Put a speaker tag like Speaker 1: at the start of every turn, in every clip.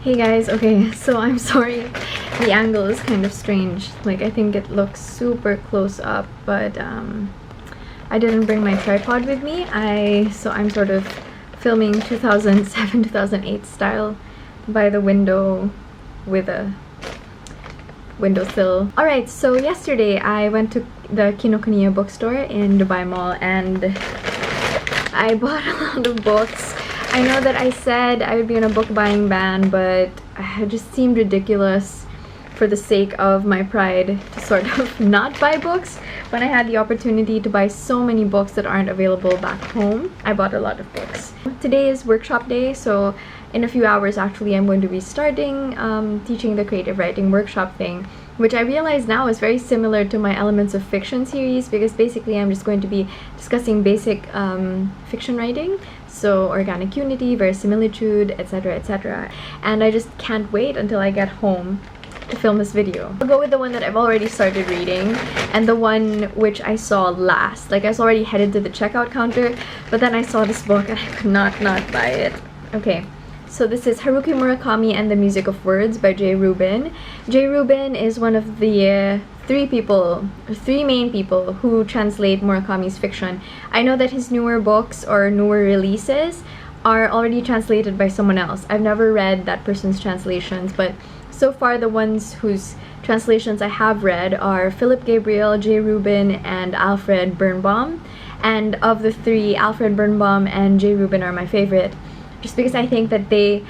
Speaker 1: Hey guys, okay, so I'm sorry the angle is kind of strange. Like, I think it looks super close up, but I didn't bring my tripod with me. So I'm sort of filming 2007-2008 style by the window with a windowsill. Alright, so yesterday I went to the Kinokuniya bookstore in Dubai Mall and I bought a lot of books. I know that I said I would be on a book buying ban, but it just seemed ridiculous for the sake of my pride to sort of not buy books when I had the opportunity to buy so many books that aren't available back home. I bought a lot of books. Today is workshop day, so in a few hours actually I'm going to be starting teaching the creative writing workshop thing, which I realize now is very similar to my Elements of Fiction series, because basically I'm just going to be discussing basic fiction writing, so organic unity, verisimilitude, etc, etc. And I just can't wait until I get home to film this video. I'll go with the one that I've already started reading and the one which I saw last. Like, I was already headed to the checkout counter, but then I saw this book and I could not buy it. Okay. So this is Haruki Murakami and the Music of Words by J. Rubin. J. Rubin is one of the three main people who translate Murakami's fiction. I know that his newer books or newer releases are already translated by someone else. I've never read that person's translations, but so far the ones whose translations I have read are Philip Gabriel, J. Rubin, and Alfred Birnbaum. And of the three, Alfred Birnbaum and J. Rubin are my favorite, just because I think that they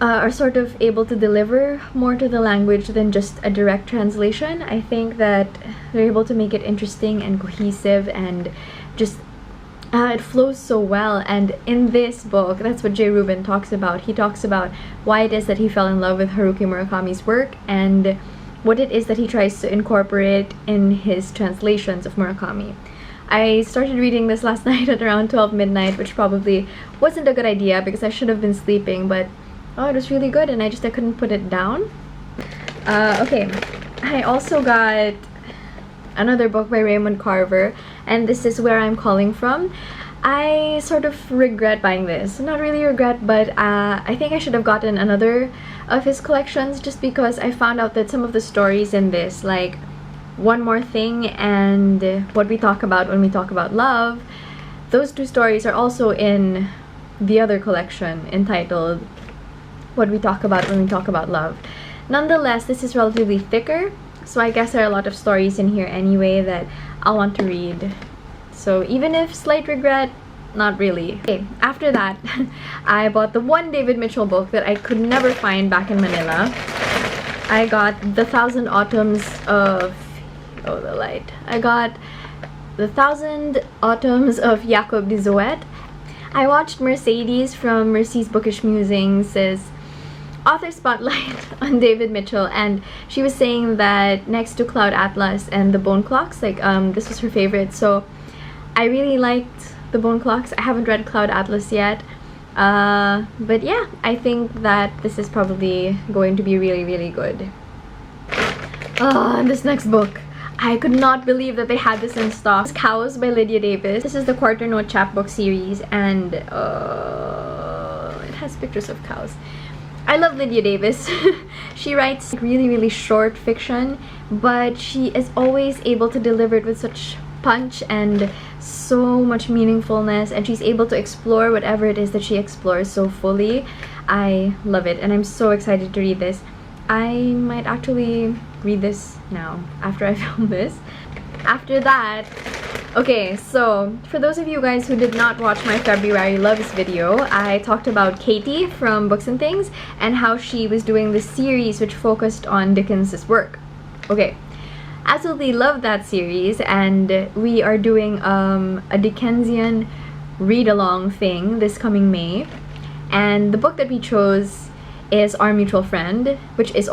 Speaker 1: are sort of able to deliver more to the language than just a direct translation. I think that they're able to make it interesting and cohesive, and just it flows so well. And in this book, that's what J. Rubin talks about. He talks about why it is that he fell in love with Haruki Murakami's work and what it is that he tries to incorporate in his translations of Murakami. I started reading this last night at around 12 midnight, which probably wasn't a good idea because I should have been sleeping, but oh, it was really good and I couldn't put it down. Okay, I also got another book by Raymond Carver, and this is Where I'm Calling From. I sort of regret buying this. Not really regret, but I think I should have gotten another of his collections, just because I found out that some of the stories in this, like One More Thing and What We Talk About When We Talk About Love, those two stories are also in the other collection entitled What We Talk About When We Talk About Love. Nonetheless, this is relatively thicker, so I guess there are a lot of stories in here anyway that I'll want to read. So even if slight regret, not really. Okay, after that, I bought the one David Mitchell book that I could never find back in Manila. I got The Thousand Autumns of... oh, the light. I got The Thousand Autumns of Jacob de Zoet. I watched Mercedes from Mercy's Bookish Musings' author spotlight on David Mitchell, and she was saying that next to Cloud Atlas and The Bone Clocks, like this was her favorite. So I really liked The Bone Clocks. I haven't read Cloud Atlas yet, but yeah, I think that this is probably going to be really, really good. And this next book, I could not believe that they had this in stock. It's Cows by Lydia Davis. This is the Quarter Note chapbook series, and it has pictures of cows. I love Lydia Davis. She writes really, really short fiction, but she is always able to deliver it with such punch and so much meaningfulness, and she's able to explore whatever it is that she explores so fully. I love it, and I'm so excited to read this. I might actually read this now after I film this. After that, okay, so for those of you guys who did not watch my February Loves video, I talked about Katie from Books and Things and how she was doing this series which focused on Dickens's work. Okay, absolutely love that series, and we are doing a Dickensian read-along thing this coming May, and the book that we chose is Our Mutual Friend, which is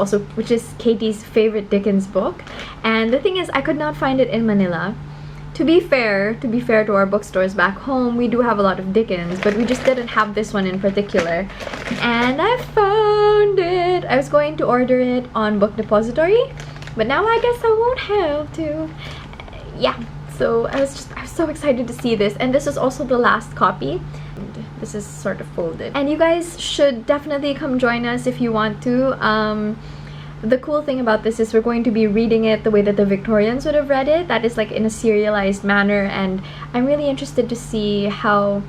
Speaker 1: Katie's favorite Dickens book. And the thing is, I could not find it in Manila. To be fair to our bookstores back home, we do have a lot of Dickens, but we just didn't have this one in particular. And I found it. I was going to order it on Book Depository, but now I guess I won't have to. Yeah, So I was so excited to see this, and this is also the last copy. And this is sort of folded. And you guys should definitely come join us if you want to. The cool thing about this is we're going to be reading it the way that the Victorians would have read it. That is like in a serialized manner, and I'm really interested to see how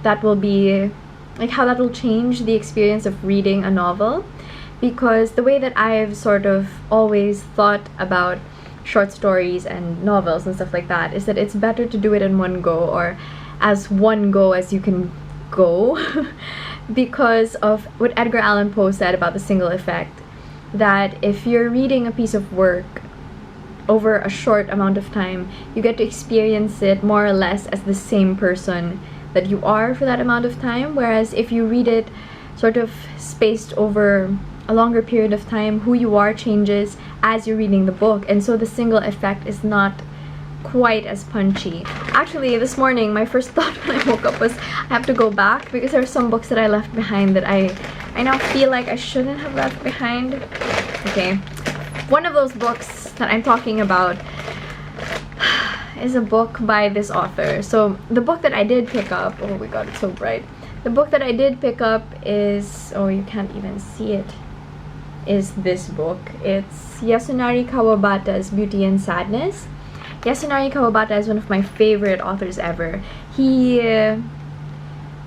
Speaker 1: that will be, like how that will change the experience of reading a novel. Because the way that I've sort of always thought about short stories and novels and stuff like that is that it's better to do it in one go, or as one go as you can go, because of what Edgar Allan Poe said about the single effect, that if you're reading a piece of work over a short amount of time, you get to experience it more or less as the same person that you are for that amount of time, whereas if you read it sort of spaced over a longer period of time, who you are changes as you're reading the book, and so the single effect is not quite as punchy. Actually, this morning my first thought when I woke up was I have to go back because there are some books that I left behind that I now feel like I shouldn't have left behind. Okay, one of those books that I'm talking about is a book by this author. So the book that I did pick up, oh my god, it's so bright. The book that I did pick up is, oh, you can't even see it, is this book. It's Yasunari Kawabata's Beauty and Sadness. Yasunari Kawabata is one of my favorite authors ever. He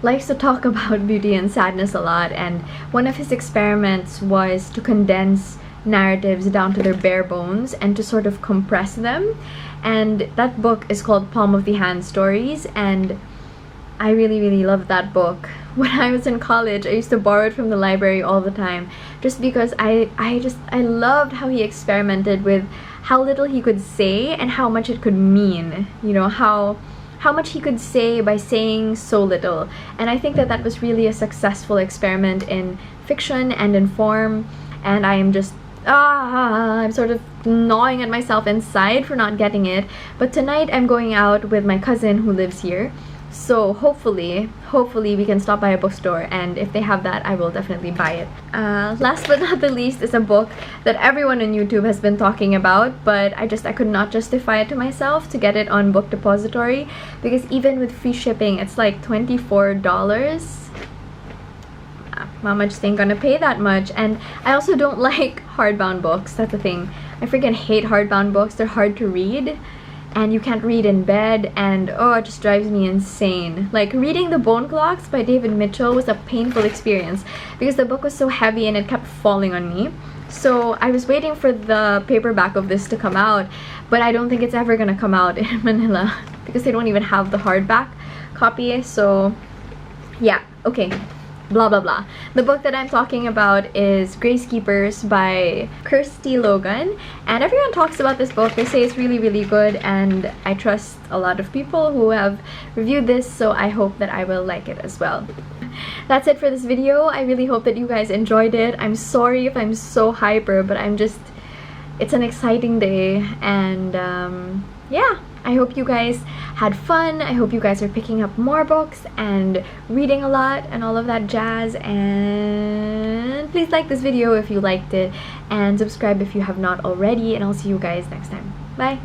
Speaker 1: likes to talk about beauty and sadness a lot, and one of his experiments was to condense narratives down to their bare bones and to sort of compress them. And that book is called Palm of the Hand Stories, and I really loved that book. When I was in college, I used to borrow it from the library all the time, just because I loved how he experimented with how little he could say and how much it could mean. You know, how much he could say by saying so little. And I think that that was really a successful experiment in fiction and in form, and I am just I'm sort of gnawing at myself inside for not getting it. But tonight I'm going out with my cousin who lives here, so hopefully we can stop by a bookstore, and if they have that, I will definitely buy it. Last but not the least is a book that everyone on YouTube has been talking about, but I could not justify it to myself to get it on Book Depository, because even with free shipping, it's like $24. Mama just ain't gonna pay that much. And I also don't like hardbound books. That's the thing. I freaking hate hardbound books. They're hard to read, and you can't read in bed, and oh, it just drives me insane. Like, reading The Bone Clocks by David Mitchell was a painful experience because the book was so heavy and it kept falling on me. So I was waiting for the paperback of this to come out, but I don't think it's ever gonna come out in Manila because they don't even have the hardback copy. So yeah, okay. Blah blah blah. The book that I'm talking about is Gracekeepers by Kirsty Logan, and everyone talks about this book. They say it's really good, and I trust a lot of people who have reviewed this, so I hope that I will like it as well. That's it for this video. I really hope that you guys enjoyed it. I'm sorry if I'm so hyper, but it's an exciting day, and yeah, I hope you guys had fun. I hope you guys are picking up more books and reading a lot and all of that jazz. And please like this video if you liked it, and subscribe if you have not already, and I'll see you guys next time. Bye!